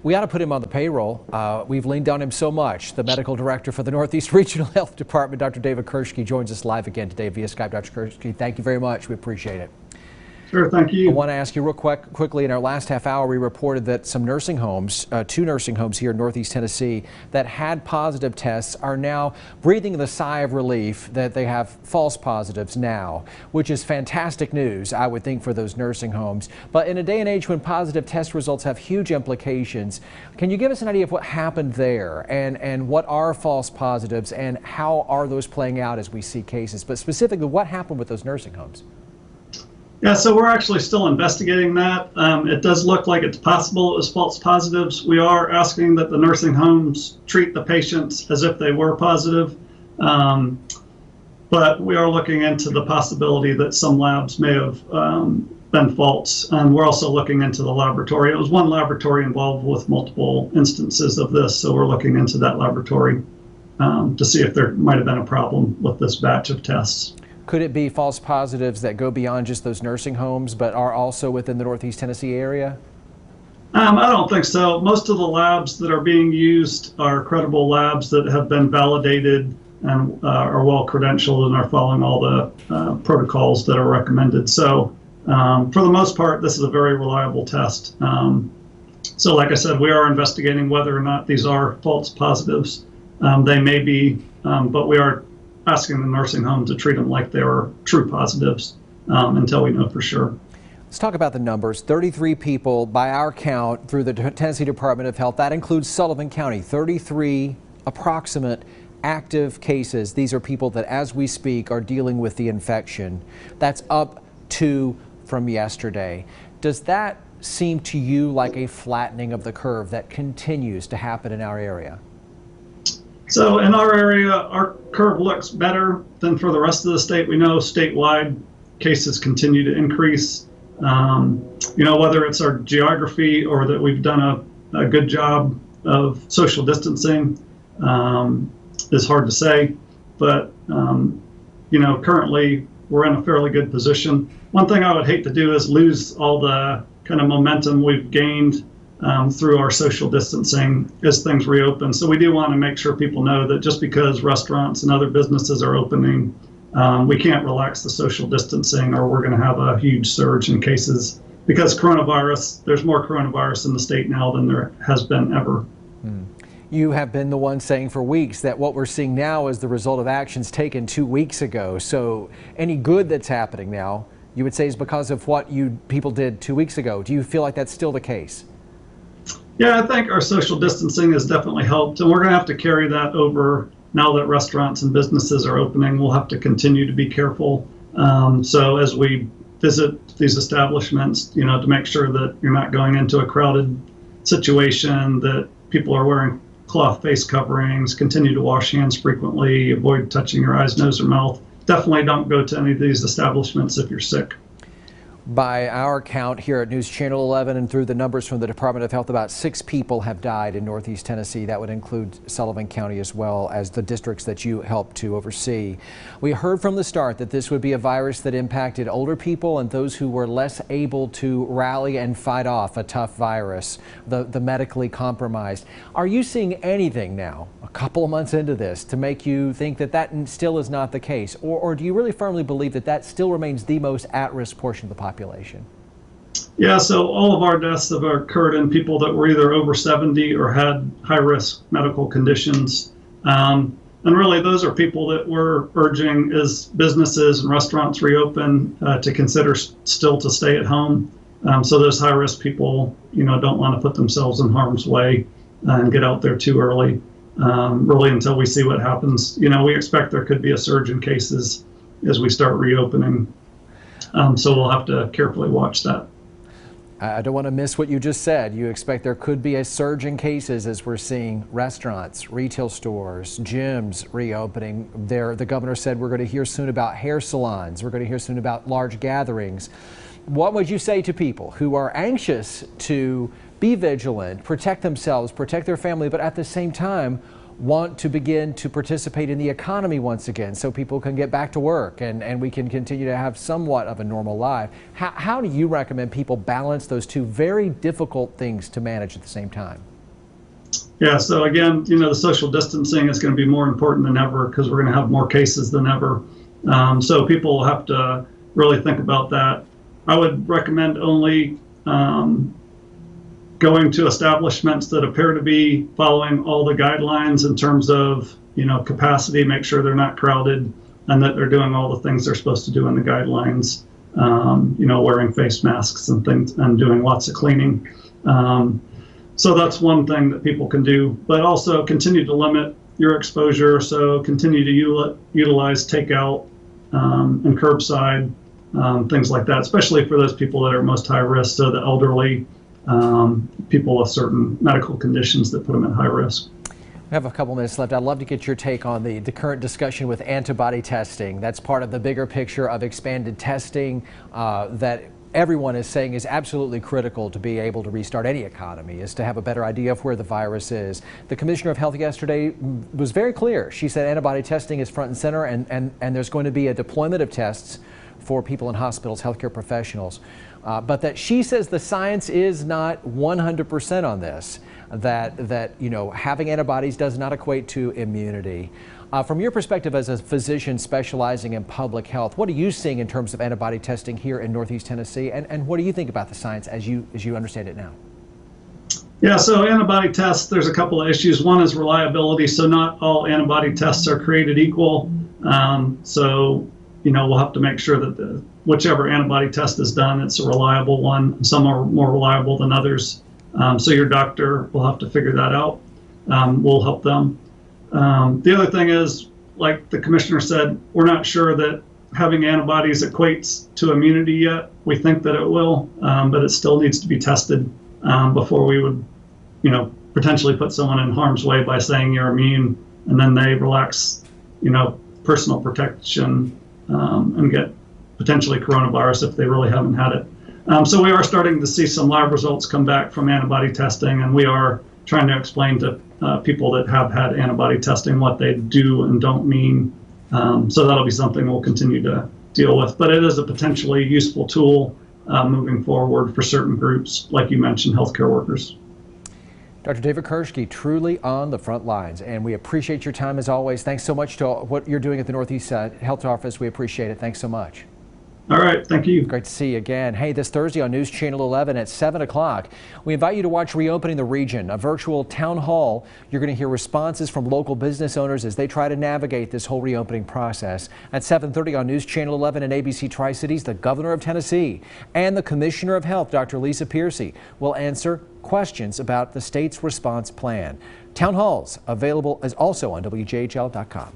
We ought to put him on the payroll. We've leaned on him so much. The medical director for the Northeast Regional Health Department, Dr. David Kirschke, joins us live again today via Skype. Dr. Kirschke, thank you very much. We appreciate it. Sure, thank you. I want to ask you real quickly, in our last half hour, we reported that some nursing homes, 2 nursing homes here in Northeast Tennessee that had positive tests are now breathing the sigh of relief that they have false positives now, which is fantastic news, I would think, for those nursing homes. But in a day and age when positive test results have huge implications, can you give us an idea of what happened there and what are false positives and how are those playing out as we see cases? But specifically, what happened with those nursing homes? Yeah, so we're actually still investigating that. It does look like it's possible it was false positives. We are asking that the nursing homes treat the patients as if they were positive. But we are looking into the possibility that some labs may have been false. And we're also looking into the laboratory. It was one laboratory involved with multiple instances of this. So we're looking into that laboratory to see if there might have been a problem with this batch of tests. Could it be false positives that go beyond just those nursing homes, but are also within the Northeast Tennessee area? I don't think so. Most of the labs that are being used are credible labs that have been validated and are well credentialed and are following all the protocols that are recommended. So for the most part, this is a very reliable test. So like I said, we are investigating whether or not these are false positives. They may be, but we are asking the nursing home to treat them like they were true positives until we know for sure. Let's talk about the numbers. 33 people by our count through the Tennessee Department of Health. That includes Sullivan County. 33 approximate active cases. These are people that as we speak are dealing with the infection. That's up 2 from yesterday. Does that seem to you like a flattening of the curve that continues to happen in our area? So in our area, our curve looks better than for the rest of the state. We know statewide cases continue to increase. You know, whether it's our geography or that we've done a good job of social distancing is hard to say. But, you know, currently we're in a fairly good position. One thing I would hate to do is lose all the kind of momentum we've gained through our social distancing as things reopen. So we do want to make sure people know that just because restaurants and other businesses are opening, we can't relax the social distancing or we're going to have a huge surge in cases because coronavirus, there's more coronavirus in the state now than there has been ever. You have been the one saying for weeks that what we're seeing now is the result of actions taken 2 weeks ago. So any good that's happening now, you would say is because of what people did 2 weeks ago. Do you feel like that's still the case? Yeah, I think our social distancing has definitely helped, and we're going to have to carry that over now that restaurants and businesses are opening. We'll have to continue to be careful. So as we visit these establishments, you know, to make sure that you're not going into a crowded situation, that people are wearing cloth face coverings, continue to wash hands frequently, avoid touching your eyes, nose, or mouth. Definitely don't go to any of these establishments if you're sick. By our count here at News Channel 11 and through the numbers from the Department of Health, about 6 people have died in Northeast Tennessee. That would include Sullivan County as well as the districts that you help to oversee. We heard from the start that this would be a virus that impacted older people and those who were less able to rally and fight off a tough virus, the medically compromised. Are you seeing anything now, a couple of months into this, to make you think that that still is not the case? Or do you really firmly believe that that still remains the most at-risk portion of the population? Yeah, so all of our deaths have occurred in people that were either over 70 or had high-risk medical conditions. And really, those are people that we're urging as businesses and restaurants reopen to consider still to stay at home. So those high-risk people, you know, don't want to put themselves in harm's way and get out there too early, really until we see what happens. You know, we expect there could be a surge in cases as we start reopening. So we'll have to carefully watch that. I don't want to miss what you just said. You expect there could be a surge in cases as we're seeing restaurants, retail stores, gyms reopening. The governor said we're going to hear soon about hair salons. We're going to hear soon about large gatherings. What would you say to people who are anxious to be vigilant, protect themselves, protect their family, but at the same time want to begin to participate in the economy once again so people can get back to work and we can continue to have somewhat of a normal life. How do you recommend people balance those two very difficult things to manage at the same time? Yeah, so again, the social distancing is going to be more important than ever because we're going to have more cases than ever. So people have to really think about that. I would recommend only going to establishments that appear to be following all the guidelines in terms of, capacity, make sure they're not crowded and that they're doing all the things they're supposed to do in the guidelines, wearing face masks and things and doing lots of cleaning. So that's one thing that people can do, but also continue to limit your exposure. So continue to utilize takeout and curbside, things like that, especially for those people that are most high risk. So the elderly, people with certain medical conditions that put them at high risk. We have a couple minutes left. I'd love to get your take on the current discussion with antibody testing. That's part of the bigger picture of expanded testing that everyone is saying is absolutely critical to be able to restart any economy, is to have a better idea of where the virus is. The Commissioner of Health yesterday was very clear. She said antibody testing is front and center, and there's going to be a deployment of tests for people in hospitals, healthcare professionals. But that she says the science is not 100% on this, that having antibodies does not equate to immunity. From your perspective as a physician specializing in public health, what are you seeing in terms of antibody testing here in Northeast Tennessee, and what do you think about the science as you understand it now? Yeah, so antibody tests, there's a couple of issues. One is reliability. So not all antibody tests are created equal. We'll have to make sure that whichever antibody test is done, it's a reliable one. Some are more reliable than others. So your doctor will have to figure that out. We'll help them. The other thing is, like the commissioner said, we're not sure that having antibodies equates to immunity yet. We think that it will, but it still needs to be tested before we would, potentially put someone in harm's way by saying you're immune, and then they relax, personal protection and get potentially coronavirus if they really haven't had it. So we are starting to see some lab results come back from antibody testing, and we are trying to explain to people that have had antibody testing what they do and don't mean. So that'll be something we'll continue to deal with. But it is a potentially useful tool moving forward for certain groups, like you mentioned, healthcare workers. Dr. David Kirschke, truly on the front lines, and we appreciate your time as always. Thanks so much to what you're doing at the Northeast Health Office. We appreciate it. Thanks so much. All right, thank you. Great to see you again. Hey, this Thursday on News Channel 11 at 7 o'clock, we invite you to watch Reopening the Region, a virtual town hall. You're going to hear responses from local business owners as they try to navigate this whole reopening process. At 7:30 on News Channel 11 and ABC Tri-Cities, the Governor of Tennessee and the Commissioner of Health, Dr. Lisa Piercy, will answer questions about the state's response plan. Town halls available as also on WJHL.com.